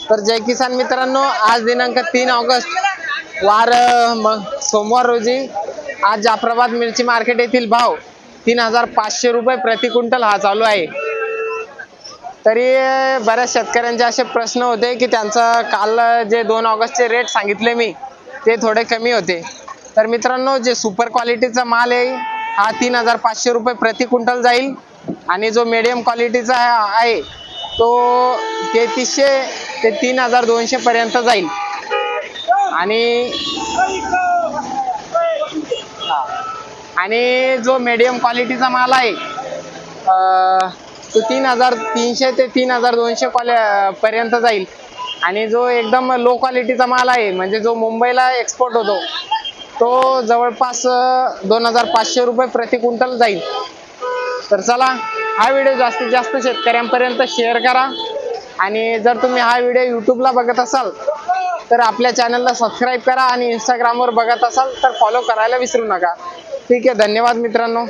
तर जय किसान मित्रांनो, आज दिनांक 3 ऑगस्ट वार सोमवार रोजी आज जाफराबाद मिरची मार्केट येथील भाव 3500 रुपये प्रति क्विंटल हा चालू आहे। तरी बऱ्याच शेतकऱ्यांचे असे प्रश्न होते की त्यांचा काल जे 2 ऑगस्टचे रेट सांगितले मी ते थोडे कमी होते। तर मित्रांनो, जे सुपर क्वालिटीचा माल आहे हा 3500 रुपये प्रति क्विंटल जाईल आणि जो मीडियम क्वालिटीचा आहे तो 3300 ते 3200 पर्यंत जाईल। आणि जो मीडियम क्वालिटीचा माल आहे तो 3300 ते 3200 पर्यंत जाईल। आणि जो एकदम लो क्वालिटीचा माल आहे म्हणजे जो मुंबईला एक्सपोर्ट होतो तो जवळपास 2500 रुपये प्रति क्विंटल जाईल। तर चला, हा व्हिडिओ जास्तीत जास्त शेतकऱ्यांपर्यंत शेअर करा आणि जर तुम्ही हा व्हिडिओ यूट्यूबला बघत असाल तर आपल्या चॅनलला सबस्क्राईब करा आणि इंस्टाग्रामवर बघत असाल तर फॉलो करायला विसरू नका। ठीक आहे, धन्यवाद मित्रांनो।